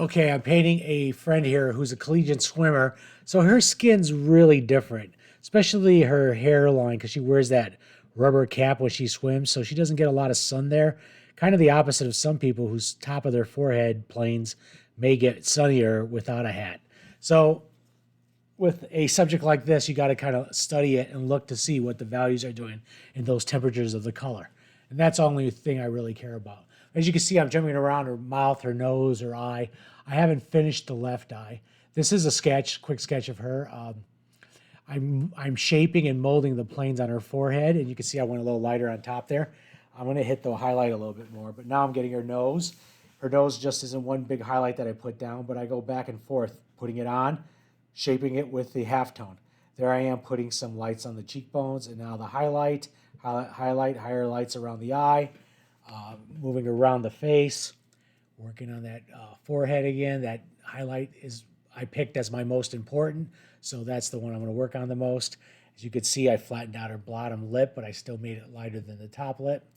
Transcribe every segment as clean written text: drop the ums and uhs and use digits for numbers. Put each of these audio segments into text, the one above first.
Okay, I'm painting a friend here who's a collegiate swimmer. So her skin's really different, especially her hairline because she wears that rubber cap when she swims. So she doesn't get a lot of sun there. Kind of the opposite of some people whose top of their forehead planes may get sunnier without a hat. So with a subject like this, you got to kind of study it and look to see what the values are doing in those temperatures of the color. And that's the only thing I really care about. As you can see, I'm jumping around her mouth, her nose, her eye. I haven't finished the left eye. This is a sketch, quick sketch of her. I'm shaping and molding the planes on her forehead, and you can see I went a little lighter on top there. I'm going to hit the highlight a little bit more, but now I'm getting her nose. Her nose just isn't one big highlight that I put down, but I go back and forth, putting it on, shaping it with the halftone. There I am putting some lights on the cheekbones, and now the highlight, higher lights around the eye, moving around the face, working on that forehead again. That highlight is I picked as my most important, so that's the one I'm going to work on the most. As you can see, I flattened out her bottom lip, but I still made it lighter than the top lip.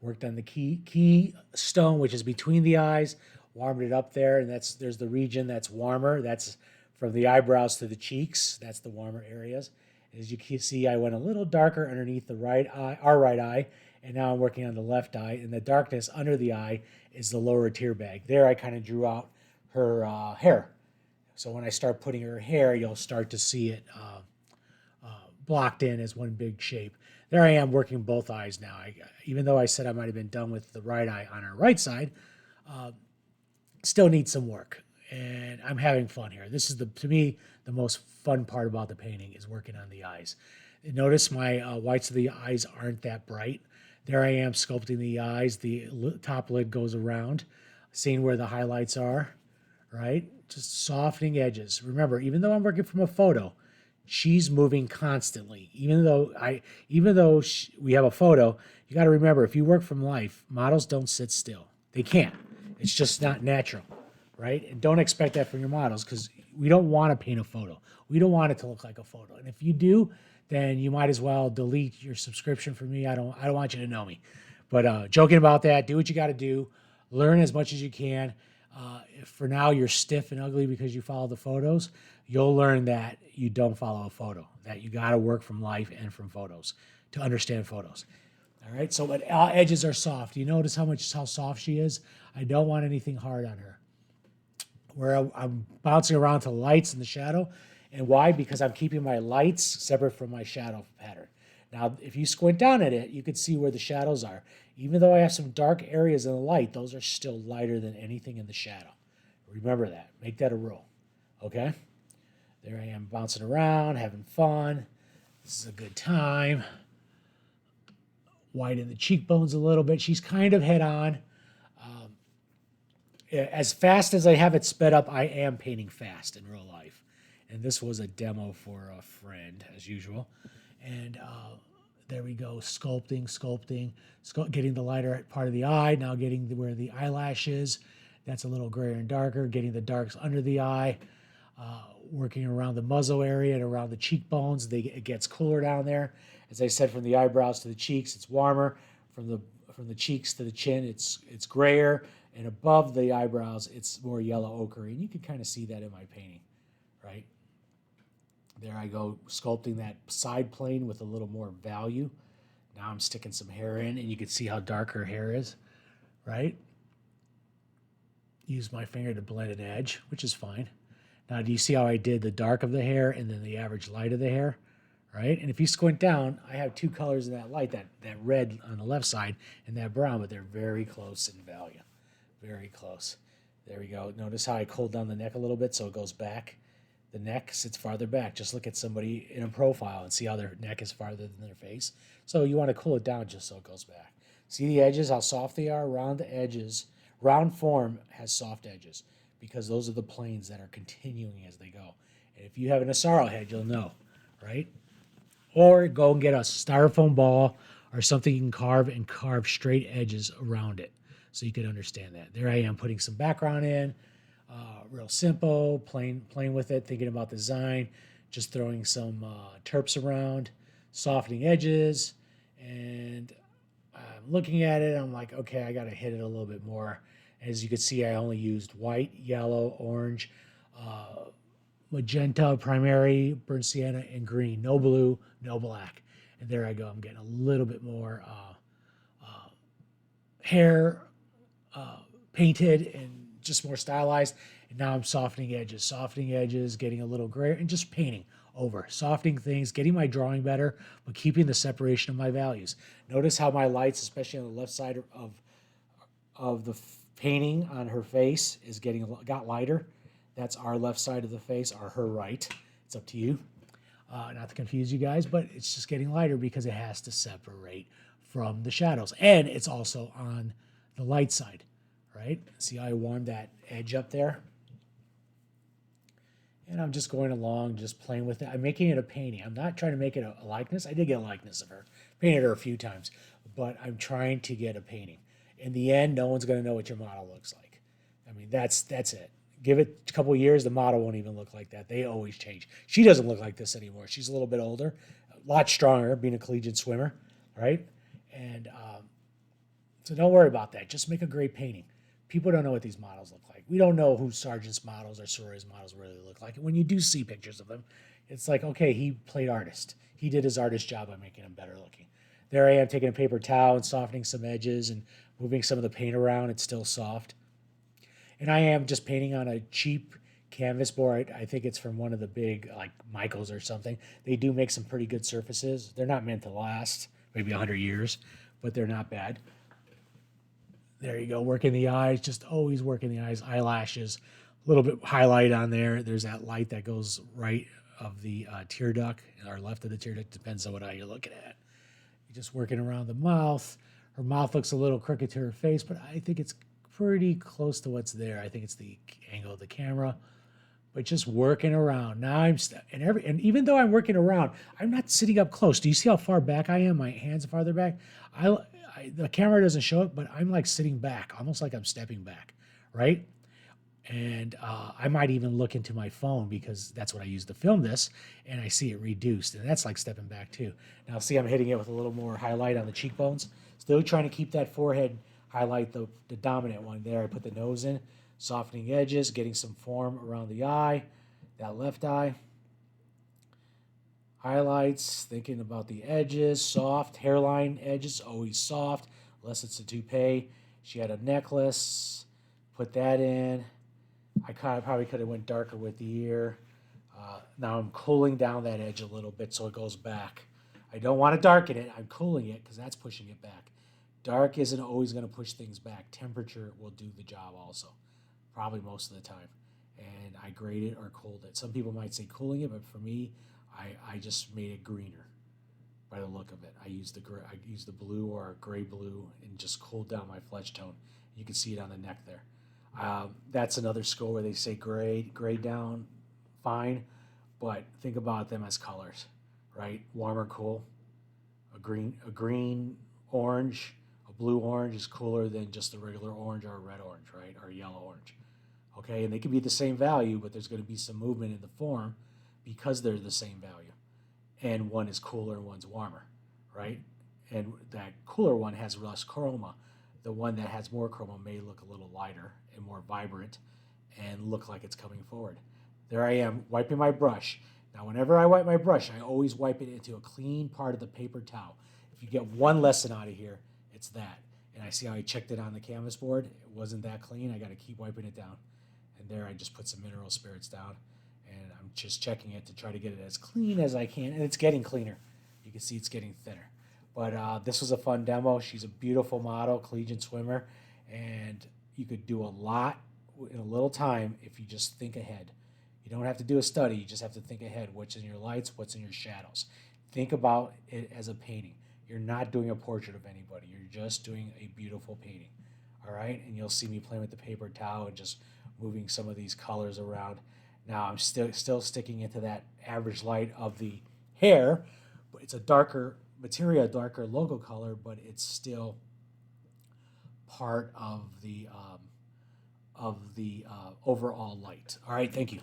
Worked on the key stone, which is between the eyes, warmed it up there, and there's the region that's warmer. That's from the eyebrows to the cheeks. That's the warmer areas. As you can see, I went a little darker underneath the right eye, our right eye, and now I'm working on the left eye. And the darkness under the eye is the lower tear bag. There, I kind of drew out her hair. So when I start putting her hair, you'll start to see it blocked in as one big shape. There I am working both eyes now. Even though I said I might have been done with the right eye on her right side, still needs some work. And I'm having fun here. This is to me the most fun part about the painting is working on the eyes. Notice my whites of the eyes aren't that bright. There I am sculpting the eyes. The top lid goes around, seeing where the highlights are, right? Just softening edges. Remember, even though I'm working from a photo, she's moving constantly. We have a photo, you got to remember if you work from life, models don't sit still. They can't. It's just not natural, right? And don't expect that from your models because we don't want to paint a photo. We don't want it to look like a photo. And if you do, then you might as well delete your subscription for me. I don't want you to know me. But joking about that, do what you got to do. Learn as much as you can. If for now you're stiff and ugly because you follow the photos, you'll learn that you don't follow a photo, that you got to work from life and from photos to understand photos. All right, so but edges are soft. You notice how soft she is? I don't want anything hard on her. Where I'm bouncing around to the lights and the shadow. And why? Because I'm keeping my lights separate from my shadow pattern. Now, if you squint down at it, you can see where the shadows are. Even though I have some dark areas in the light, those are still lighter than anything in the shadow. Remember that. Make that a rule. Okay? There I am bouncing around, having fun. This is a good time. Widen the cheekbones a little bit. She's kind of head on. As fast as I have it sped up, I am painting fast in real life. And this was a demo for a friend, as usual. And there we go, getting the lighter part of the eye, now getting where the eyelash is. That's a little grayer and darker, getting the darks under the eye, working around the muzzle area and around the cheekbones. It gets cooler down there. As I said, from the eyebrows to the cheeks, it's warmer. From the cheeks to the chin, it's grayer. And above the eyebrows, it's more yellow ochre. And you can kind of see that in my painting, right? There I go, sculpting that side plane with a little more value. Now I'm sticking some hair in, and you can see how dark her hair is, right? Use my finger to blend an edge, which is fine. Now, do you see how I did the dark of the hair and then the average light of the hair, right? And if you squint down, I have two colors in that light, that red on the left side and that brown, but they're very close in value. Very close. There we go. Notice how I cooled down the neck a little bit so it goes back. The neck sits farther back. Just look at somebody in a profile and see how their neck is farther than their face. So you want to cool it down just so it goes back. See the edges, how soft they are? Round edges. Round form has soft edges because those are the planes that are continuing as they go. And if you have an Asaro head, you'll know, right? Or go and get a styrofoam ball or something you can carve straight edges around it so you can understand that. There I am putting some background in. Real simple, playing with it, thinking about design, just throwing some terps around, softening edges, and I'm looking at it. I'm like, okay, I got to hit it a little bit more. As you can see, I only used white, yellow, orange, magenta, primary, burnt sienna, and green. No blue, no black. And there I go. I'm getting a little bit more hair painted and just more stylized. And now I'm softening edges, getting a little gray, and just painting over, softening things, getting my drawing better, but keeping the separation of my values. Notice how my lights, especially on the left side of the painting on her face, is got lighter. That's our left side of the face, or her right. It's up to you. Not to confuse you guys, but it's just getting lighter because it has to separate from the shadows. And it's also on the light side, right? See how I warmed that edge up there? And I'm just going along, just playing with it. I'm making it a painting. I'm not trying to make it a likeness. I did get a likeness of her. Painted her a few times, but I'm trying to get a painting. In the end, no one's going to know what your model looks like. I mean, that's it. Give it a couple of years, the model won't even look like that. They always change. She doesn't look like this anymore. She's a little bit older, a lot stronger, being a collegiate swimmer, right? And so don't worry about that. Just make a great painting. People don't know what these models look like. We don't know who sergeant's models or sorority's models really look like. And when you do see pictures of them, it's like, okay, he played artist. He did his artist job by making them better looking. There I am taking a paper towel and softening some edges and moving some of the paint around. It's still soft. And I am just painting on a cheap canvas board. I think it's from one of the big, like Michaels or something. They do make some pretty good surfaces. They're not meant to last maybe 100 years, but they're not bad. There you go, working the eyes, just always working the eyes, eyelashes, a little bit highlight on there. There's that light that goes right of the tear duct or left of the tear duct, depends on what eye you're looking at. You're just working around the mouth. Her mouth looks a little crooked to her face, but I think it's pretty close to what's there. I think it's the angle of the camera, but just working around. Now and even though I'm working around, I'm not sitting up close. Do you see how far back I am? My hands are farther back. The camera doesn't show it, but I'm like sitting back, almost like I'm stepping back, right? And I might even look into my phone because that's what I use to film this, and I see it reduced, and that's like stepping back too. Now see, I'm hitting it with a little more highlight on the cheekbones. Still trying to keep that forehead highlight, the dominant one there. I put the nose in, softening edges, getting some form around the eye, that left eye. Highlights, thinking about the edges, soft hairline edges, always soft, unless it's a toupee. She had a necklace, put that in. I probably could have went darker with the ear. Now I'm cooling down that edge a little bit so it goes back. I don't want to darken it. I'm cooling it because that's pushing it back. Dark isn't always going to push things back. Temperature will do the job also, probably most of the time. And I grade it or cooled it. Some people might say cooling it, but for me, I just made it greener by the look of it. I used the blue or gray blue and just cooled down my flesh tone. You can see it on the neck there. That's another school where they say grade down, fine, but think about them as colors, right? Warm or cool. A green orange, a blue orange is cooler than just a regular orange or a red orange, right? Or a yellow orange. Okay, and they can be the same value, but there's going to be some movement in the form because they're the same value. And one is cooler and one's warmer, right? And that cooler one has less chroma. The one that has more chroma may look a little lighter and more vibrant and look like it's coming forward. There I am wiping my brush. Now, whenever I wipe my brush, I always wipe it into a clean part of the paper towel. If you get one lesson out of here, it's that. And I see how I checked it on the canvas board. It wasn't that clean. I got to keep wiping it down. And there I just put some mineral spirits down. And I'm just checking it to try to get it as clean as I can. And it's getting cleaner. You can see it's getting thinner. But this was a fun demo. She's a beautiful model, collegiate swimmer. And you could do a lot in a little time if you just think ahead. You don't have to do a study. You just have to think ahead. What's in your lights? What's in your shadows? Think about it as a painting. You're not doing a portrait of anybody. You're just doing a beautiful painting. All right? And you'll see me playing with the paper towel and just moving some of these colors around. Now I'm still sticking into that average light of the hair. But it's a darker material, darker logo color, but it's still part of the overall light. All right, thank you.